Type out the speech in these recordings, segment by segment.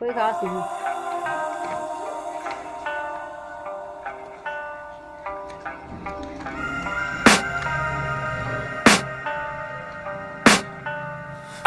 कोई खास नहीं।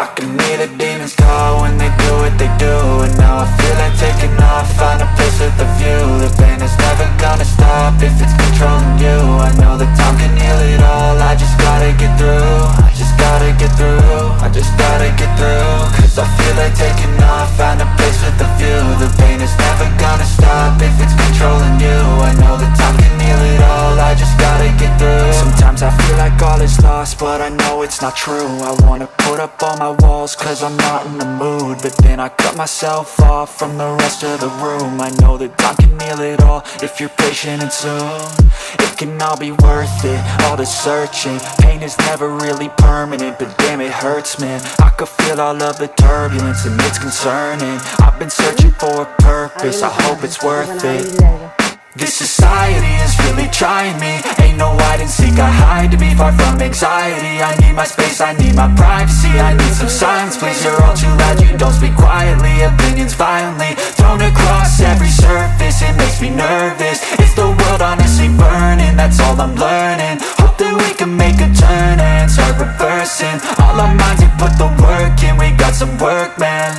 I can hear the demons call when they do what they do. And now I feel like taking off, find a place with a view. The pain is never gonna stop if it's controlling you. I know that time can heal it all, I just gotta get through. I just gotta get through, I just gotta get through. Cause I feel like taking off, find a place with a view. The pain is never gonna stop if it's controlling you. I know that time can heal it all, I just gotta get through. Sometimes I feel like all is lost, but I know it's not true. I wanna put up all my walls cause I'm not in the mood, but then I cut myself off from the rest of the room. I know that time can heal it all if you're patient and soon it can all be worth it, all the searching. Pain is never really permanent, but damn it hurts, man. I could feel all of the turbulence and it's concerning. I've been searching for a purpose, I hope it's worth it. This society is really trying me. Ain't no hide and seek, I hide to be far from anxiety. I need my space, I need my privacy. I need some silence, please, you're all too loud. You don't speak quietly, opinions violently thrown across every surface. It makes me nervous, it's the world honestly burning. That's all I'm learning, hope that we can make a turn and start reversing. All our minds, we put the work in, we got some work, man.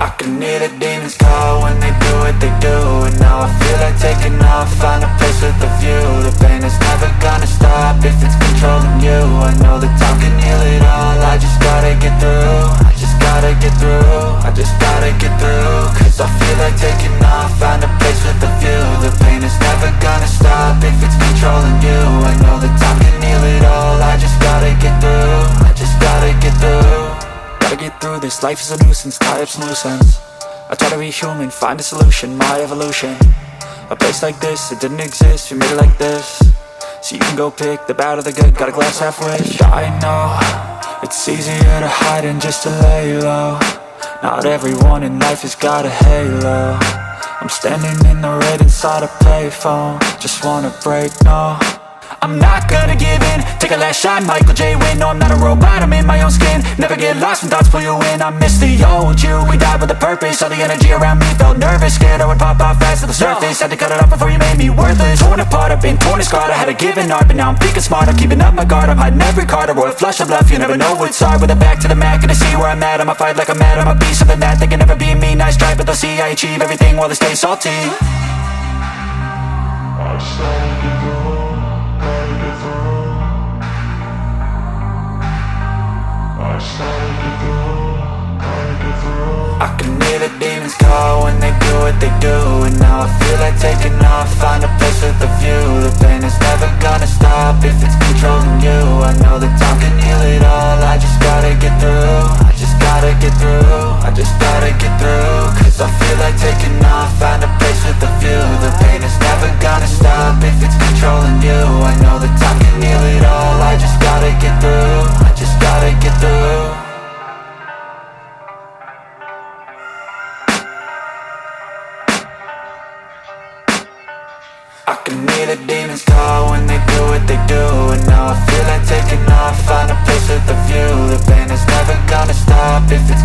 I can hear the demons call when they do what they do. And now I feel like taking off, find a place with a view. The pain is never gonna stop if it's controlling you. I know that time can heal it all, I just gotta get through. I just gotta get through, I just gotta get through. Cause I feel like taking off, find a place with a view. The pain is never gonna stop if it's controlling you. I know that time can heal it all, I just gotta get through. I just gotta get through. Gotta get through this, life is a nuisance, tie up some loose ends. I try to be human, find a solution, my evolution. A place like this, it didn't exist, we made it like this. So you can go pick the bad or the good, got a glass halfway. I know, it's easier to hide than just to lay low. Not everyone in life has got a halo. I'm standing in the red inside a payphone, just wanna break, no. I'm not gonna give in, take a last shot, Michael J. Win. No, I'm not a robot, I'm in my own skin. Never get lost when thoughts pull you in. I miss the old you, we died with a purpose. All the energy around me felt nervous, scared I would pop off fast to the surface. Had to cut it off before you made me worthless. Torn apart, I've been torn and scarred. I had a given art, but now I'm thinking smart. I'm keeping up my guard, I'm hiding every card. A royal flush of love, you never know what's hard. With a back to the mat, gonna see where I'm at. I'ma fight like I'm mad, I'ma be something that they can never be me. Nice try, but they'll see I achieve everything while they stay salty. I can hear the demons call when they do what they do. And now I feel like taking off, find a place with a view. The pain is never gonna stop if it's controlling you. I know that time can heal it all, I just gotta get through. I just gotta get through, I just gotta get through. Cause I feel like taking off, find a place with a view. The pain is never gonna stop if it's controlling you. I know that time can heal it all, I just gotta get through. I just gotta get through. I can hear the demons call when they do what they do. And now I feel like taking off, find a place with a view. The pain is never gonna stop if it's